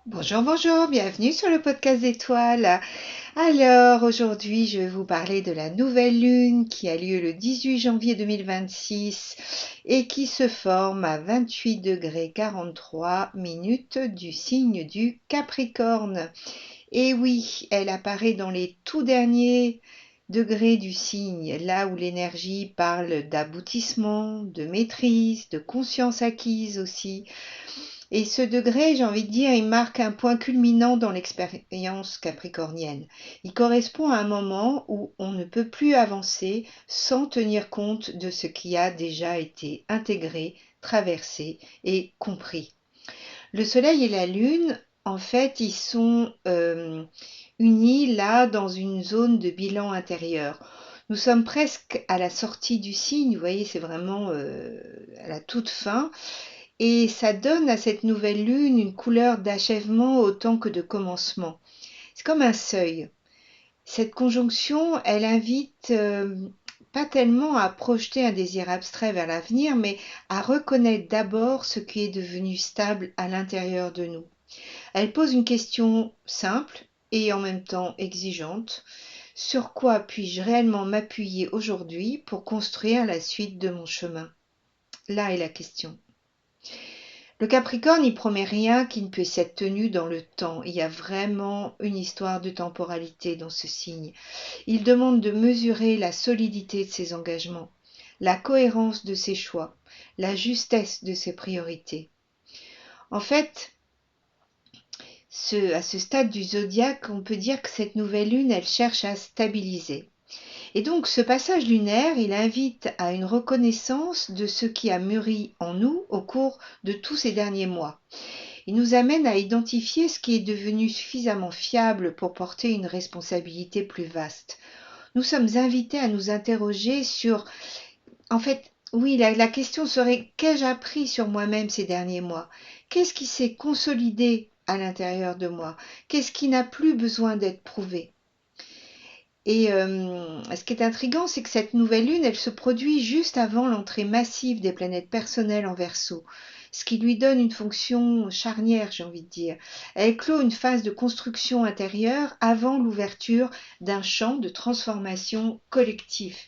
Bonjour, bonjour, bienvenue sur le podcast d'étoiles. Alors aujourd'hui, je vais vous parler de la nouvelle lune qui a lieu le 18 janvier 2026 et qui se forme à 28 degrés 43 minutes du signe du Capricorne. Et oui, elle apparaît dans les tout derniers degrés du signe, là où l'énergie parle d'aboutissement, de maîtrise, de conscience acquise aussi. Et ce degré, j'ai envie de dire, il marque un point culminant dans l'expérience capricornienne. Il correspond à un moment où on ne peut plus avancer sans tenir compte de ce qui a déjà été intégré, traversé et compris. Le Soleil et la Lune, en fait, ils sont unis là dans une zone de bilan intérieur. Nous sommes presque à la sortie du signe, vous voyez, c'est vraiment à la toute fin. Et ça donne à cette nouvelle lune une couleur d'achèvement autant que de commencement. C'est comme un seuil. Cette conjonction, elle invite pas tellement à projeter un désir abstrait vers l'avenir, mais à reconnaître d'abord ce qui est devenu stable à l'intérieur de nous. Elle pose une question simple et en même temps exigeante. Sur quoi puis-je réellement m'appuyer aujourd'hui pour construire la suite de mon chemin? Là est la question. Le Capricorne, il promet rien qui ne puisse être tenu dans le temps. Il y a vraiment une histoire de temporalité dans ce signe. Il demande de mesurer la solidité de ses engagements, la cohérence de ses choix, la justesse de ses priorités. En fait, à ce stade du zodiaque, on peut dire que cette nouvelle lune, elle cherche à stabiliser. Et donc ce passage lunaire, il invite à une reconnaissance de ce qui a mûri en nous au cours de tous ces derniers mois. Il nous amène à identifier ce qui est devenu suffisamment fiable pour porter une responsabilité plus vaste. Nous sommes invités à nous interroger sur, en fait, oui, la question serait, qu'ai-je appris sur moi-même ces derniers mois? Qu'est-ce qui s'est consolidé à l'intérieur de moi? Qu'est-ce qui n'a plus besoin d'être prouvé? Et ce qui est intriguant, c'est que cette nouvelle lune, elle se produit juste avant l'entrée massive des planètes personnelles en Verseau, ce qui lui donne une fonction charnière, j'ai envie de dire. Elle clôt une phase de construction intérieure avant l'ouverture d'un champ de transformation collectif.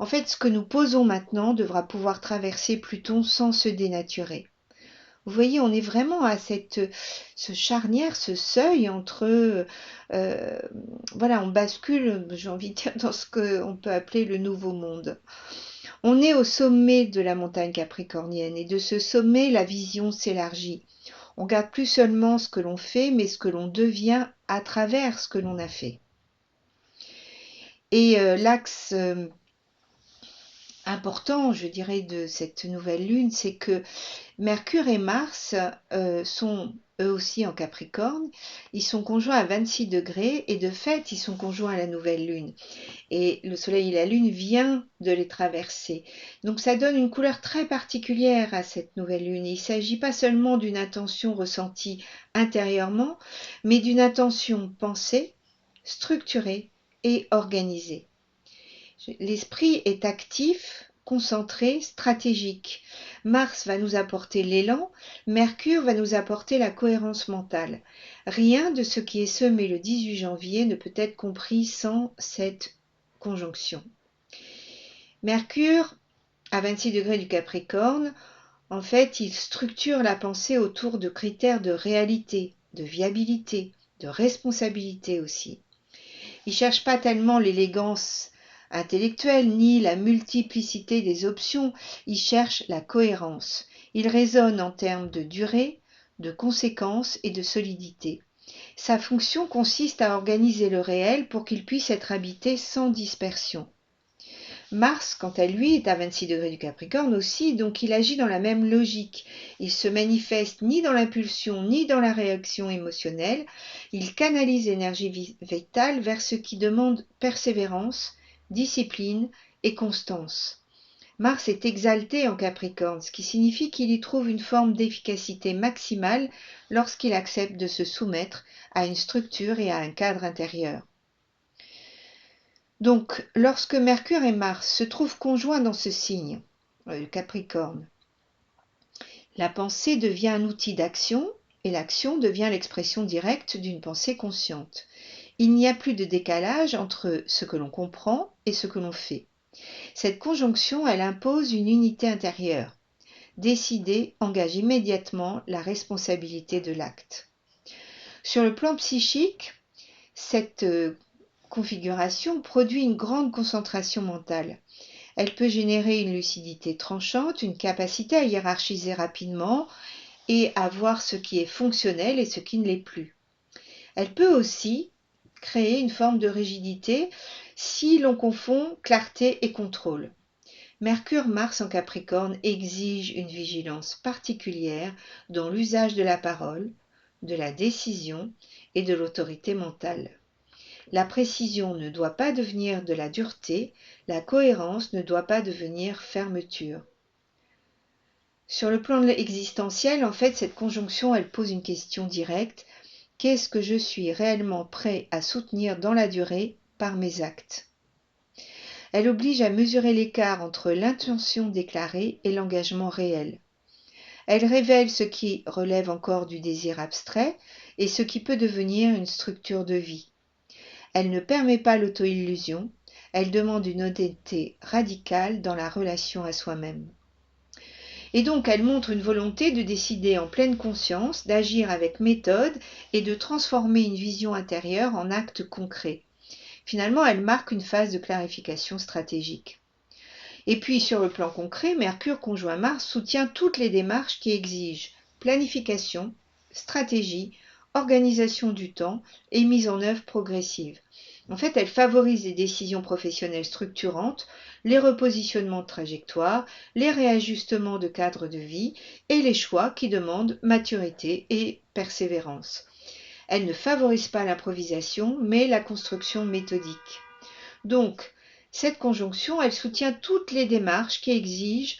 En fait, ce que nous posons maintenant devra pouvoir traverser Pluton sans se dénaturer. Vous voyez, on est vraiment à ce charnière, ce seuil entre, voilà, on bascule, j'ai envie de dire, dans ce qu'on peut appeler le nouveau monde. On est au sommet de la montagne capricornienne et de ce sommet, la vision s'élargit. On garde plus seulement ce que l'on fait, mais ce que l'on devient à travers ce que l'on a fait. Et l'axe important, je dirais, de cette nouvelle lune, c'est que Mercure et Mars sont eux aussi en Capricorne. Ils sont conjoints à 26 degrés et de fait, ils sont conjoints à la nouvelle lune. Et le Soleil et la Lune viennent de les traverser. Donc ça donne une couleur très particulière à cette nouvelle lune. Il ne s'agit pas seulement d'une intention ressentie intérieurement, mais d'une intention pensée, structurée et organisée. L'esprit est actif, concentré, stratégique. Mars va nous apporter l'élan, Mercure va nous apporter la cohérence mentale. Rien de ce qui est semé le 18 janvier ne peut être compris sans cette conjonction. Mercure, à 26 degrés du Capricorne, en fait, il structure la pensée autour de critères de réalité, de viabilité, de responsabilité aussi. Il ne cherche pas tellement l'élégance intellectuelle ni la multiplicité des options, il cherche la cohérence. Il raisonne en termes de durée, de conséquences et de solidité. Sa fonction consiste à organiser le réel pour qu'il puisse être habité sans dispersion. Mars, quant à lui, est à 26 degrés du Capricorne aussi, donc il agit dans la même logique. Il se manifeste ni dans l'impulsion ni dans la réaction émotionnelle. Il canalise l'énergie vitale vers ce qui demande persévérance, discipline et constance. Mars est exalté en Capricorne, ce qui signifie qu'il y trouve une forme d'efficacité maximale lorsqu'il accepte de se soumettre à une structure et à un cadre intérieur. Donc, lorsque Mercure et Mars se trouvent conjoints dans ce signe, le Capricorne, la pensée devient un outil d'action et l'action devient l'expression directe d'une pensée consciente. Il n'y a plus de décalage entre ce que l'on comprend et ce que l'on fait. Cette conjonction, elle impose une unité intérieure. Décider engage immédiatement la responsabilité de l'acte. Sur le plan psychique, cette configuration produit une grande concentration mentale. Elle peut générer une lucidité tranchante, une capacité à hiérarchiser rapidement et à voir ce qui est fonctionnel et ce qui ne l'est plus. Elle peut aussi créer une forme de rigidité si l'on confond clarté et contrôle. Mercure-Mars en Capricorne exige une vigilance particulière dans l'usage de la parole, de la décision et de l'autorité mentale. La précision ne doit pas devenir de la dureté, la cohérence ne doit pas devenir fermeture. Sur le plan existentiel, en fait, cette conjonction, elle pose une question directe. Qu'est-ce que je suis réellement prêt à soutenir dans la durée par mes actes ? Elle oblige à mesurer l'écart entre l'intention déclarée et l'engagement réel. Elle révèle ce qui relève encore du désir abstrait et ce qui peut devenir une structure de vie. Elle ne permet pas l'auto-illusion, elle demande une honnêteté radicale dans la relation à soi-même. Et donc elle montre une volonté de décider en pleine conscience, d'agir avec méthode et de transformer une vision intérieure en actes concrets. Finalement, elle marque une phase de clarification stratégique. Et puis sur le plan concret, Mercure conjoint Mars soutient toutes les démarches qui exigent planification, stratégie, organisation du temps et mise en œuvre progressive. En fait, elle favorise les décisions professionnelles structurantes, les repositionnements de trajectoire, les réajustements de cadre de vie et les choix qui demandent maturité et persévérance. Elle ne favorise pas l'improvisation, mais la construction méthodique. Donc, cette conjonction, elle soutient toutes les démarches qui exigent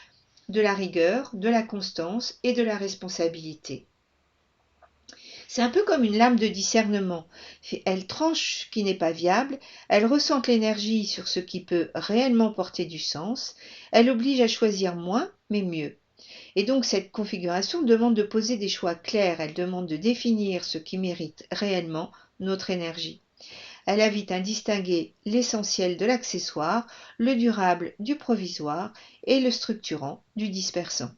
de la rigueur, de la constance et de la responsabilité. C'est un peu comme une lame de discernement. Elle tranche ce qui n'est pas viable, elle ressente l'énergie sur ce qui peut réellement porter du sens, elle oblige à choisir moins mais mieux. Et donc cette configuration demande de poser des choix clairs, elle demande de définir ce qui mérite réellement notre énergie. Elle invite à distinguer l'essentiel de l'accessoire, le durable du provisoire et le structurant du dispersant.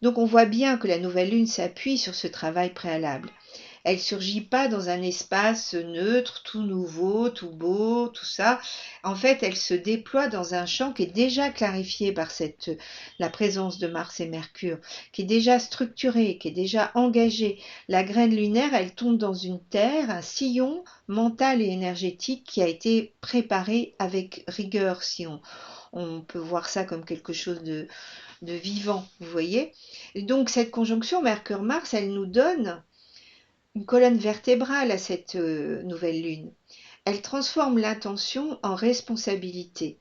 Donc on voit bien que la nouvelle lune s'appuie sur ce travail préalable. Elle ne surgit pas dans un espace neutre, tout nouveau, tout beau, tout ça. En fait, elle se déploie dans un champ qui est déjà clarifié par la présence de Mars et Mercure, qui est déjà structuré, qui est déjà engagé. La graine lunaire, elle tombe dans une terre, un sillon mental et énergétique qui a été préparé avec rigueur, si on peut voir ça comme quelque chose de vivant, vous voyez. Et donc cette conjonction Mercure-Mars, elle nous donne une colonne vertébrale à cette nouvelle lune. Elle transforme l'intention en responsabilité.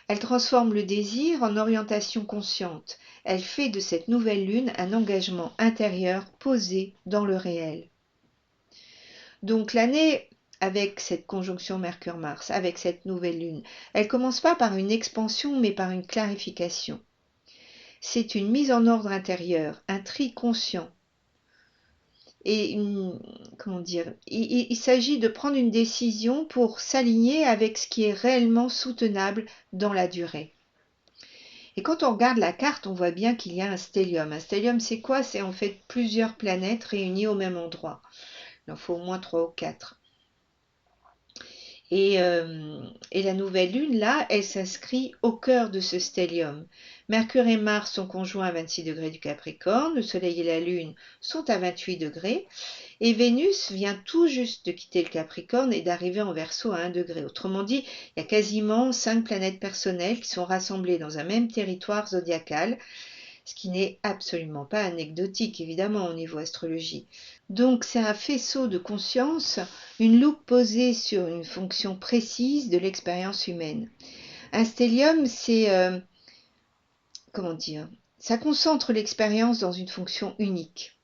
Elle transforme le désir en orientation consciente. Elle fait de cette nouvelle lune un engagement intérieur posé dans le réel. Donc l'année avec cette conjonction Mercure-Mars, avec cette nouvelle lune, elle commence pas par une expansion mais par une clarification. C'est une mise en ordre intérieur, un tri conscient. Et il s'agit de prendre une décision pour s'aligner avec ce qui est réellement soutenable dans la durée. Et quand on regarde la carte, on voit bien qu'il y a un stellium. Un stellium, c'est quoi? C'est en fait plusieurs planètes réunies au même endroit. Il en faut au moins 3 ou 4. Et la nouvelle lune, là, elle s'inscrit au cœur de ce stellium. Mercure et Mars sont conjoints à 26 degrés du Capricorne, le Soleil et la Lune sont à 28 degrés, et Vénus vient tout juste de quitter le Capricorne et d'arriver en Verseau à 1 degré. Autrement dit, il y a quasiment 5 planètes personnelles qui sont rassemblées dans un même territoire zodiacal, ce qui n'est absolument pas anecdotique, évidemment, au niveau astrologie. Donc, c'est un faisceau de conscience, une loupe posée sur une fonction précise de l'expérience humaine. Un stellium, c'est, ça concentre l'expérience dans une fonction unique.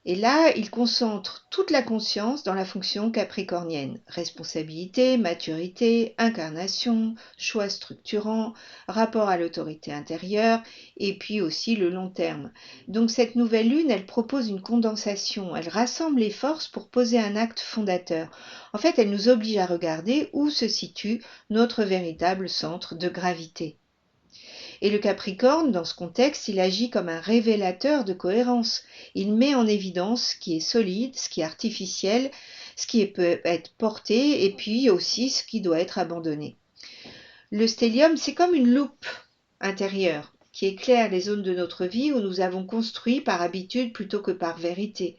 Et là, il concentre toute la conscience dans la fonction capricornienne. Responsabilité, maturité, incarnation, choix structurant, rapport à l'autorité intérieure et puis aussi le long terme. Donc cette nouvelle lune, elle propose une condensation, elle rassemble les forces pour poser un acte fondateur. En fait, elle nous oblige à regarder où se situe notre véritable centre de gravité. Et le Capricorne, dans ce contexte, il agit comme un révélateur de cohérence. Il met en évidence ce qui est solide, ce qui est artificiel, ce qui peut être porté et puis aussi ce qui doit être abandonné. Le stellium, c'est comme une loupe intérieure qui éclaire les zones de notre vie où nous avons construit par habitude plutôt que par vérité.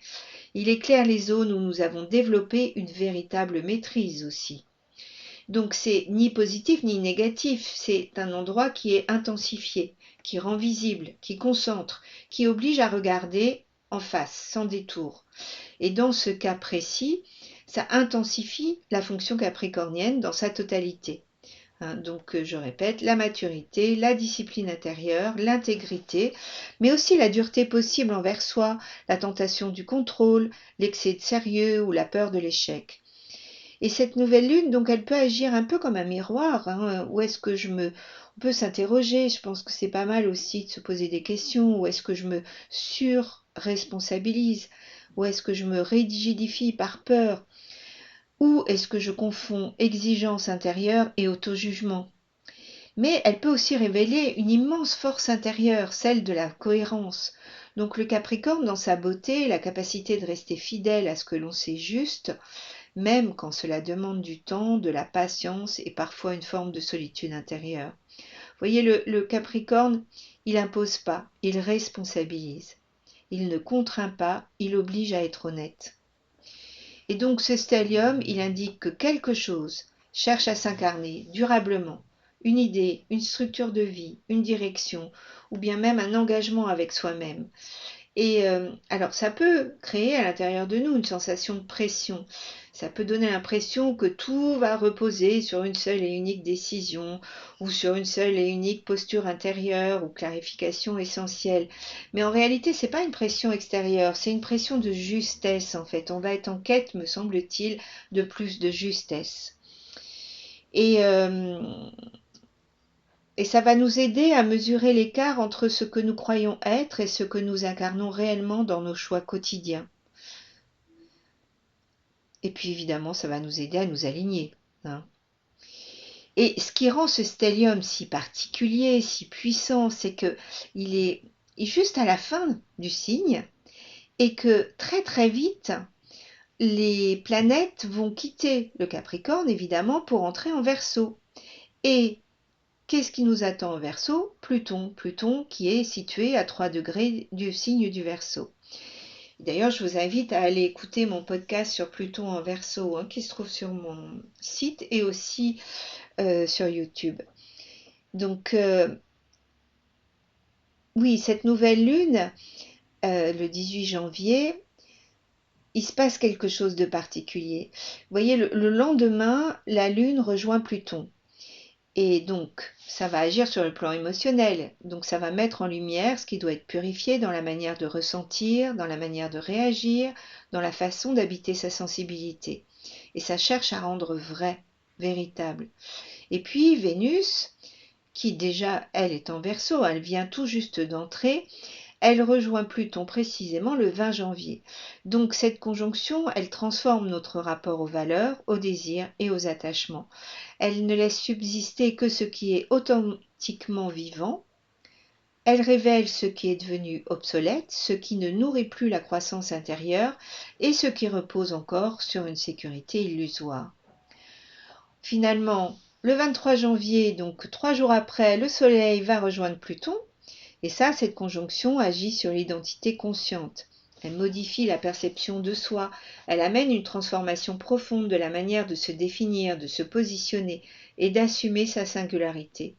Il éclaire les zones où nous avons développé une véritable maîtrise aussi. Donc c'est ni positif ni négatif, c'est un endroit qui est intensifié, qui rend visible, qui concentre, qui oblige à regarder en face, sans détour. Et dans ce cas précis, ça intensifie la fonction capricornienne dans sa totalité. Donc je répète, la maturité, la discipline intérieure, l'intégrité, mais aussi la dureté possible envers soi, la tentation du contrôle, l'excès de sérieux ou la peur de l'échec. Et cette nouvelle lune, donc, elle peut agir un peu comme un miroir. Où est-ce que on peut s'interroger. Je pense que c'est pas mal aussi de se poser des questions. Où est-ce que je me surresponsabilise? Où est-ce que je me rigidifie par peur? Où est-ce que je confonds exigence intérieure et auto-jugement? Mais elle peut aussi révéler une immense force intérieure, celle de la cohérence. Donc le Capricorne, dans sa beauté, la capacité de rester fidèle à ce que l'on sait juste, même quand cela demande du temps, de la patience et parfois une forme de solitude intérieure. Vous voyez, le Capricorne, il n'impose pas, il responsabilise. Il ne contraint pas, il oblige à être honnête. Et donc ce stellium, il indique que quelque chose cherche à s'incarner durablement, une idée, une structure de vie, une direction, ou bien même un engagement avec soi-même. Et alors ça peut créer à l'intérieur de nous une sensation de pression. Ça peut donner l'impression que tout va reposer sur une seule et unique décision ou sur une seule et unique posture intérieure ou clarification essentielle. Mais en réalité, ce n'est pas une pression extérieure, c'est une pression de justesse en fait. On va être en quête, me semble-t-il, de plus de justesse. Et, euh, et ça va nous aider à mesurer l'écart entre ce que nous croyons être et ce que nous incarnons réellement dans nos choix quotidiens. Et puis évidemment, ça va nous aider à nous aligner. Et ce qui rend ce stellium si particulier, si puissant, c'est que il est juste à la fin du signe et que très très vite, les planètes vont quitter le Capricorne, évidemment, pour entrer en Verseau. Et qu'est-ce qui nous attend en Verseau? Pluton qui est situé à 3 degrés du signe du Verseau. D'ailleurs, je vous invite à aller écouter mon podcast sur Pluton en Verseau, qui se trouve sur mon site et aussi sur YouTube. Donc, oui, cette nouvelle lune, le 18 janvier, il se passe quelque chose de particulier. Vous voyez, le lendemain, la lune rejoint Pluton. Et donc, ça va agir sur le plan émotionnel. Donc, ça va mettre en lumière ce qui doit être purifié dans la manière de ressentir, dans la manière de réagir, dans la façon d'habiter sa sensibilité. Et ça cherche à rendre vrai, véritable. Et puis, Vénus, qui déjà, elle est en Verseau, elle vient tout juste d'entrer, elle rejoint Pluton précisément le 20 janvier. Donc cette conjonction, elle transforme notre rapport aux valeurs, aux désirs et aux attachements. Elle ne laisse subsister que ce qui est authentiquement vivant. Elle révèle ce qui est devenu obsolète, ce qui ne nourrit plus la croissance intérieure et ce qui repose encore sur une sécurité illusoire. Finalement, le 23 janvier, donc 3 jours après, le Soleil va rejoindre Pluton. Et ça, cette conjonction agit sur l'identité consciente. Elle modifie la perception de soi, elle amène une transformation profonde de la manière de se définir, de se positionner et d'assumer sa singularité.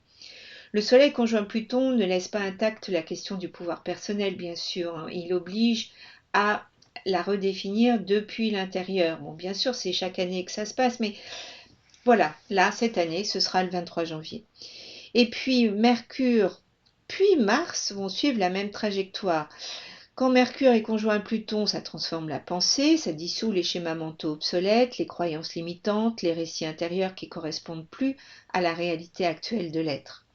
Le Soleil conjoint Pluton ne laisse pas intacte la question du pouvoir personnel, bien sûr. Il oblige à la redéfinir depuis l'intérieur. Bon, bien sûr, c'est chaque année que ça se passe, mais voilà, là, cette année, ce sera le 23 janvier. Et puis, Mercure puis Mars vont suivre la même trajectoire. Quand Mercure est conjoint à Pluton, ça transforme la pensée, ça dissout les schémas mentaux obsolètes, les croyances limitantes, les récits intérieurs qui correspondent plus à la réalité actuelle de l'être.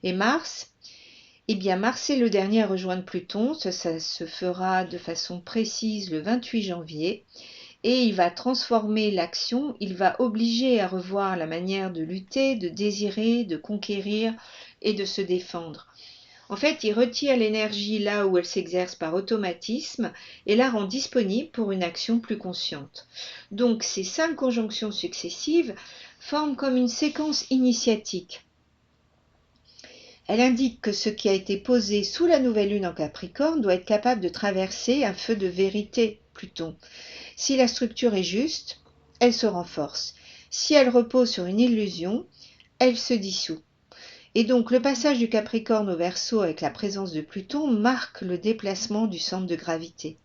Et Mars, eh bien Mars est le dernier à rejoindre Pluton, ça se fera de façon précise le 28 janvier, et il va transformer l'action, il va obliger à revoir la manière de lutter, de désirer, de conquérir et de se défendre. En fait, il retire l'énergie là où elle s'exerce par automatisme et la rend disponible pour une action plus consciente. Donc ces 5 conjonctions successives forment comme une séquence initiatique. Elle indique que ce qui a été posé sous la nouvelle lune en Capricorne doit être capable de traverser un feu de vérité, Pluton. Si la structure est juste, elle se renforce. Si elle repose sur une illusion, elle se dissout. Et donc le passage du Capricorne au Verseau avec la présence de Pluton marque le déplacement du centre de gravité.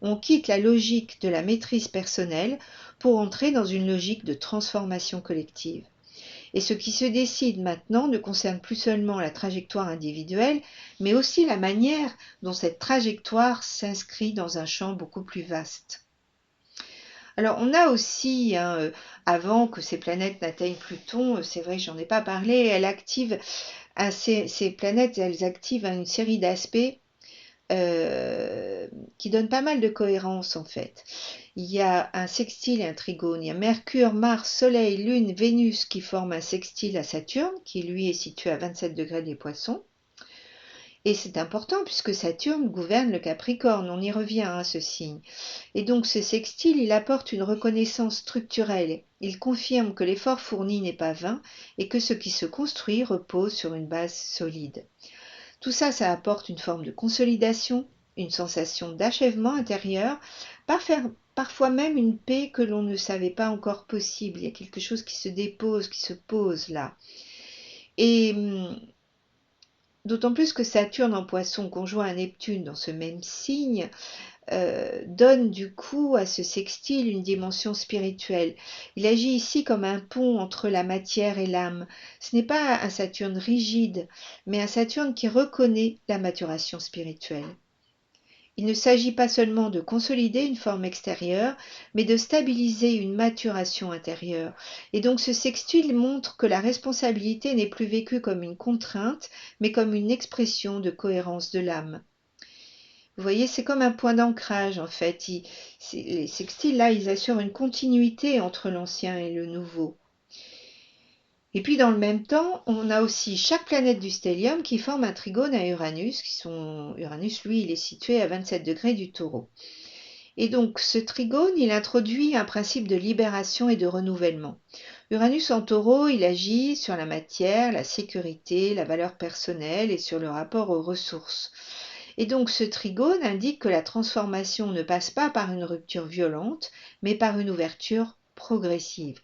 On quitte la logique de la maîtrise personnelle pour entrer dans une logique de transformation collective. Et ce qui se décide maintenant ne concerne plus seulement la trajectoire individuelle, mais aussi la manière dont cette trajectoire s'inscrit dans un champ beaucoup plus vaste. Alors on a aussi, avant que ces planètes n'atteignent Pluton, c'est vrai que j'en ai pas parlé, elle active ces planètes, elles activent une série d'aspects qui donnent pas mal de cohérence en fait. Il y a un sextile et un trigone. Il y a Mercure, Mars, Soleil, Lune, Vénus qui forment un sextile à Saturne, qui lui est situé à 27 degrés des Poissons. Et c'est important puisque Saturne gouverne le Capricorne, on y revient à ce signe. Et donc ce sextile, il apporte une reconnaissance structurelle. Il confirme que l'effort fourni n'est pas vain et que ce qui se construit repose sur une base solide. Tout ça, ça apporte une forme de consolidation, une sensation d'achèvement intérieur, parfois même une paix que l'on ne savait pas encore possible. Il y a quelque chose qui se dépose, qui se pose là. Et d'autant plus que Saturne en Poisson conjoint à Neptune dans ce même signe donne du coup à ce sextile une dimension spirituelle. Il agit ici comme un pont entre la matière et l'âme. Ce n'est pas un Saturne rigide, mais un Saturne qui reconnaît la maturation spirituelle. Il ne s'agit pas seulement de consolider une forme extérieure, mais de stabiliser une maturation intérieure. Et donc ce sextile montre que la responsabilité n'est plus vécue comme une contrainte, mais comme une expression de cohérence de l'âme. Vous voyez, c'est comme un point d'ancrage en fait. Les sextiles là, ils assurent une continuité entre l'ancien et le nouveau. Et puis dans le même temps, on a aussi chaque planète du stellium qui forme un trigone à Uranus. Uranus, lui, il est situé à 27 degrés du Taureau. Et donc ce trigone, il introduit un principe de libération et de renouvellement. Uranus en Taureau, il agit sur la matière, la sécurité, la valeur personnelle et sur le rapport aux ressources. Et donc ce trigone indique que la transformation ne passe pas par une rupture violente, mais par une ouverture progressive.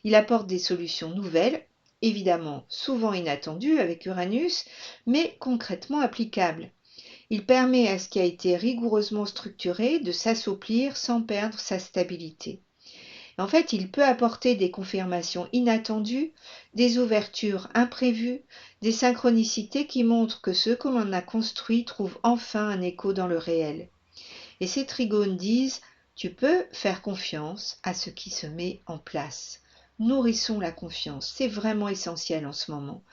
Il apporte des solutions nouvelles, évidemment souvent inattendues avec Uranus, mais concrètement applicables. Il permet à ce qui a été rigoureusement structuré de s'assouplir sans perdre sa stabilité. En fait, il peut apporter des confirmations inattendues, des ouvertures imprévues, des synchronicités qui montrent que ce que l'on a construit trouve enfin un écho dans le réel. Et ces trigones disent « Tu peux faire confiance à ce qui se met en place ». Nourrissons la confiance, c'est vraiment essentiel en ce moment.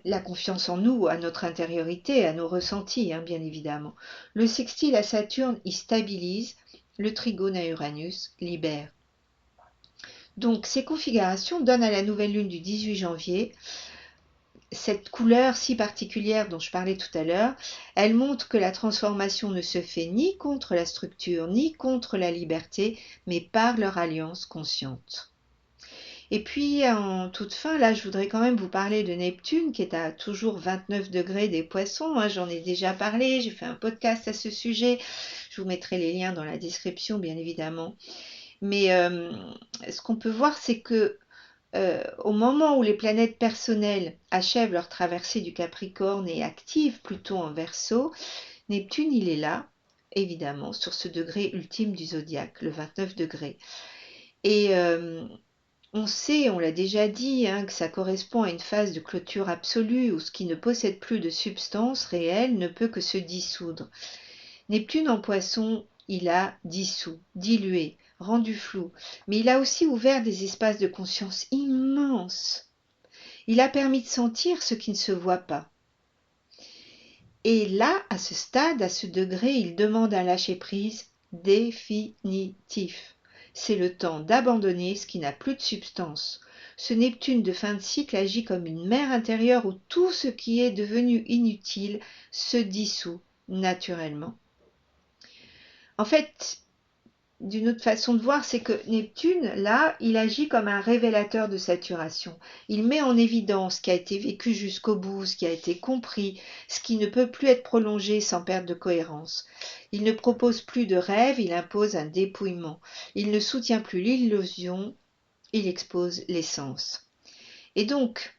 La confiance en nous, à notre intériorité, à nos ressentis, bien évidemment. Le sextile à Saturne, il stabilise, le trigone à Uranus libère. Donc ces configurations donnent à la nouvelle lune du 18 janvier cette couleur si particulière dont je parlais tout à l'heure. Elle montre que la transformation ne se fait ni contre la structure, ni contre la liberté, mais par leur alliance consciente. Et puis en toute fin, là je voudrais quand même vous parler de Neptune qui est à toujours 29 degrés des Poissons. J'en ai déjà parlé, j'ai fait un podcast à ce sujet. Je vous mettrai les liens dans la description bien évidemment. Mais ce qu'on peut voir, c'est que au moment où les planètes personnelles achèvent leur traversée du Capricorne et activent Pluton en Verseau, Neptune, il est là, évidemment, sur ce degré ultime du zodiaque, le 29 degrés. Et on sait, on l'a déjà dit, que ça correspond à une phase de clôture absolue où ce qui ne possède plus de substance réelle ne peut que se dissoudre. Neptune en Poisson, il a dissous, dilué, rendu flou, mais il a aussi ouvert des espaces de conscience immenses. Il a permis de sentir ce qui ne se voit pas. Et là, à ce stade, à ce degré, il demande un lâcher-prise définitif. C'est le temps d'abandonner ce qui n'a plus de substance. Ce Neptune de fin de cycle agit comme une mer intérieure où tout ce qui est devenu inutile se dissout naturellement. En fait, d'une autre façon de voir, c'est que Neptune, là, il agit comme un révélateur de saturation. Il met en évidence ce qui a été vécu jusqu'au bout, ce qui a été compris, ce qui ne peut plus être prolongé sans perte de cohérence. Il ne propose plus de rêve, il impose un dépouillement. Il ne soutient plus l'illusion, il expose l'essence. Et donc,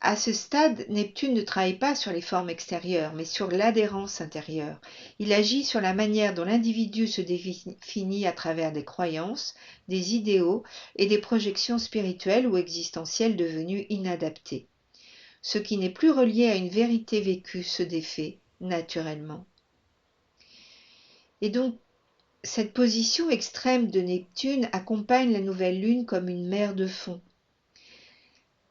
à ce stade, Neptune ne travaille pas sur les formes extérieures, mais sur l'adhérence intérieure. Il agit sur la manière dont l'individu se définit à travers des croyances, des idéaux et des projections spirituelles ou existentielles devenues inadaptées. Ce qui n'est plus relié à une vérité vécue se défait naturellement. Et donc, cette position extrême de Neptune accompagne la nouvelle lune comme une mer de fond.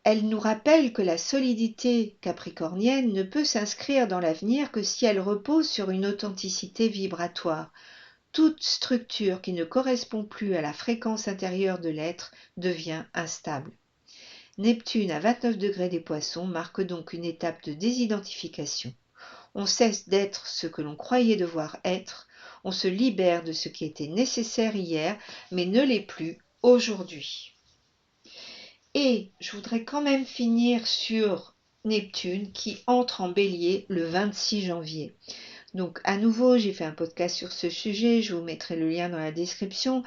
Elle nous rappelle que la solidité capricornienne ne peut s'inscrire dans l'avenir que si elle repose sur une authenticité vibratoire. Toute structure qui ne correspond plus à la fréquence intérieure de l'être devient instable. Neptune à 29 degrés des Poissons marque donc une étape de désidentification. On cesse d'être ce que l'on croyait devoir être, on se libère de ce qui était nécessaire hier, mais ne l'est plus aujourd'hui. Et je voudrais quand même finir sur Neptune qui entre en Bélier le 26 janvier. Donc à nouveau, j'ai fait un podcast sur ce sujet, je vous mettrai le lien dans la description.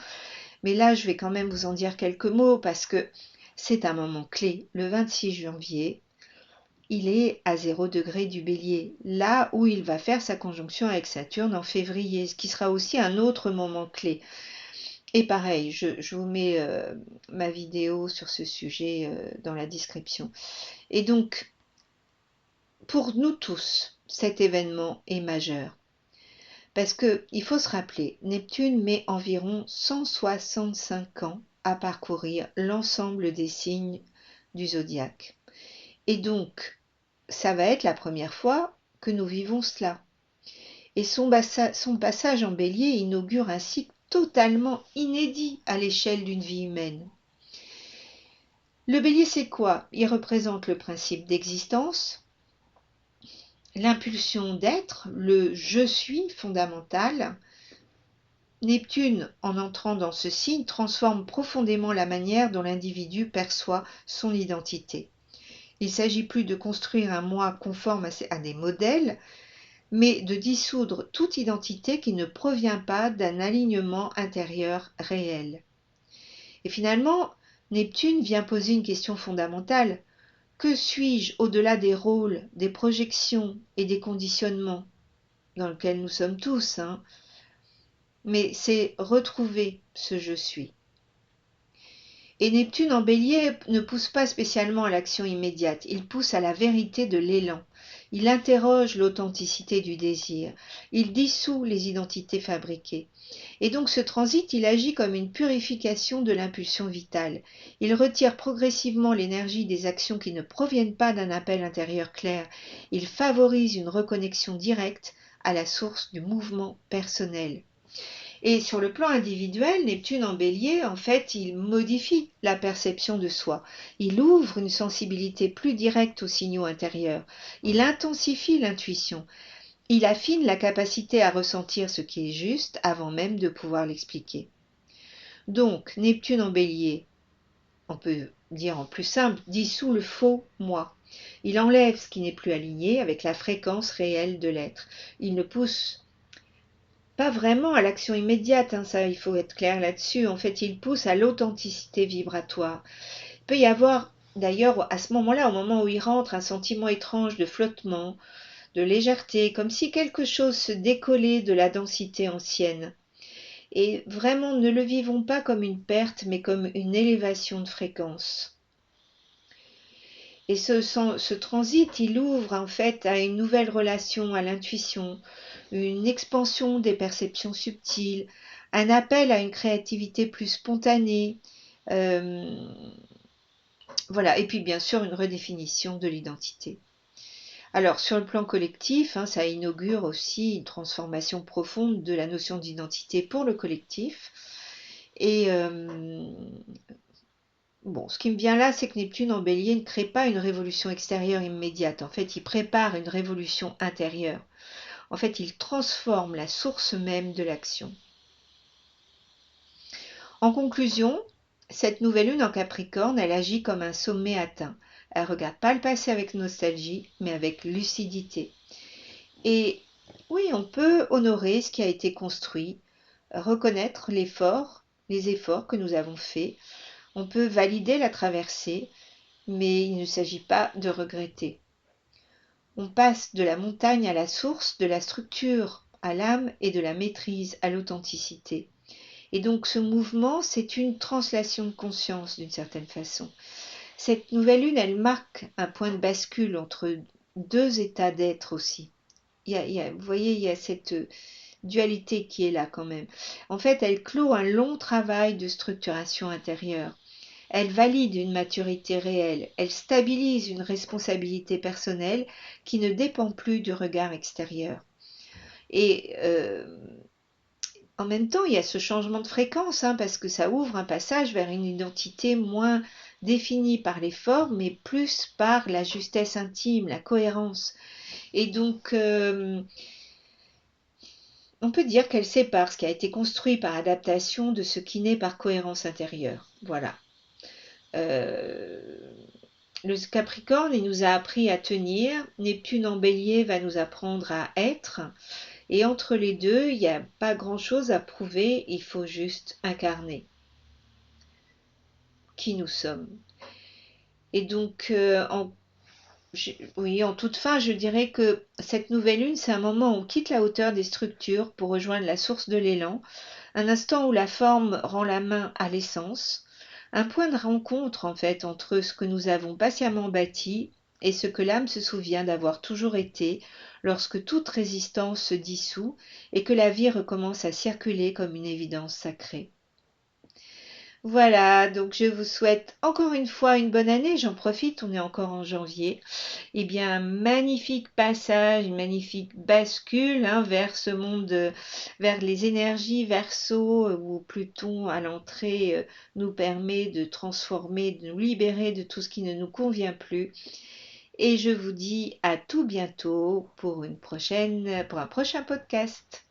Mais là, je vais quand même vous en dire quelques mots parce que c'est un moment clé. Le 26 janvier, il est à 0 degré du Bélier, là où il va faire sa conjonction avec Saturne en février, ce qui sera aussi un autre moment clé. Et pareil, je vous mets ma vidéo sur ce sujet dans la description. Et donc, pour nous tous, cet événement est majeur. Parce qu'il faut se rappeler, Neptune met environ 165 ans à parcourir l'ensemble des signes du zodiaque. Et donc, ça va être la première fois que nous vivons cela. Et son passage en Bélier inaugure un cycle totalement inédit à l'échelle d'une vie humaine. Le Bélier, c'est quoi? Il représente le principe d'existence, l'impulsion d'être, le je suis fondamental. Neptune, en entrant dans ce signe, transforme profondément la manière dont l'individu perçoit son identité. Il ne s'agit plus de construire un moi conforme à des modèles, mais de dissoudre toute identité qui ne provient pas d'un alignement intérieur réel. Et finalement, Neptune vient poser une question fondamentale. Que suis-je au-delà des rôles, des projections et des conditionnements dans lesquels nous sommes tous, mais c'est retrouver ce je suis. Et Neptune en Bélier ne pousse pas spécialement à l'action immédiate, il pousse à la vérité de l'élan. Il interroge l'authenticité du désir, il dissout les identités fabriquées. Et donc ce transit, il agit comme une purification de l'impulsion vitale. Il retire progressivement l'énergie des actions qui ne proviennent pas d'un appel intérieur clair. Il favorise une reconnexion directe à la source du mouvement personnel. Et sur le plan individuel, Neptune en Bélier, en fait, il modifie la perception de soi. Il ouvre une sensibilité plus directe aux signaux intérieurs. Il intensifie l'intuition. Il affine la capacité à ressentir ce qui est juste avant même de pouvoir l'expliquer. Donc, Neptune en Bélier, on peut dire en plus simple, dissout le faux moi. Il enlève ce qui n'est plus aligné avec la fréquence réelle de l'être. Il ne pousse pas vraiment à l'action immédiate, ça il faut être clair là-dessus. En fait, il pousse à l'authenticité vibratoire. Il peut y avoir d'ailleurs à ce moment-là, au moment où il rentre, un sentiment étrange de flottement, de légèreté, comme si quelque chose se décollait de la densité ancienne. Et vraiment, ne le vivons pas comme une perte, mais comme une élévation de fréquence. Et ce transit, il ouvre en fait à une nouvelle relation à l'intuition, une expansion des perceptions subtiles, un appel à une créativité plus spontanée, voilà, et puis bien sûr une redéfinition de l'identité. Alors sur le plan collectif, ça inaugure aussi une transformation profonde de la notion d'identité pour le collectif. Et bon, ce qui me vient là, c'est que Neptune en Bélier ne crée pas une révolution extérieure immédiate. En fait, il prépare une révolution intérieure. En fait, il transforme la source même de l'action. En conclusion, cette nouvelle lune en Capricorne, elle agit comme un sommet atteint. Elle ne regarde pas le passé avec nostalgie, mais avec lucidité. Et oui, on peut honorer ce qui a été construit, reconnaître les efforts que nous avons faits. On peut valider la traversée, mais il ne s'agit pas de regretter. On passe de la montagne à la source, de la structure à l'âme et de la maîtrise à l'authenticité. Et donc ce mouvement, c'est une translation de conscience d'une certaine façon. Cette nouvelle lune, elle marque un point de bascule entre deux états d'être aussi. Vous voyez, il y a cette dualité qui est là quand même. En fait, elle clôt un long travail de structuration intérieure. Elle valide une maturité réelle. Elle stabilise une responsabilité personnelle qui ne dépend plus du regard extérieur. Et en même temps, il y a ce changement de fréquence, parce que ça ouvre un passage vers une identité moins définie par les formes, mais plus par la justesse intime, la cohérence. Et donc, on peut dire qu'elle sépare ce qui a été construit par adaptation de ce qui naît par cohérence intérieure. Voilà. Le Capricorne, il nous a appris à tenir. Neptune en Bélier va nous apprendre à être. Et entre les deux, il n'y a pas grand-chose à prouver, il faut juste incarner qui nous sommes. Et donc, en toute fin, je dirais que cette nouvelle lune, c'est un moment où on quitte la hauteur des structures pour rejoindre la source de l'élan, un instant où la forme rend la main à l'essence, un point de rencontre en fait entre ce que nous avons patiemment bâti et ce que l'âme se souvient d'avoir toujours été lorsque toute résistance se dissout et que la vie recommence à circuler comme une évidence sacrée. Voilà, donc je vous souhaite encore une fois une bonne année, j'en profite, on est encore en janvier. Eh bien, magnifique passage, une magnifique bascule vers ce monde, vers les énergies Verseau, où Pluton à l'entrée nous permet de transformer, de nous libérer de tout ce qui ne nous convient plus. Et je vous dis à tout bientôt pour un prochain podcast.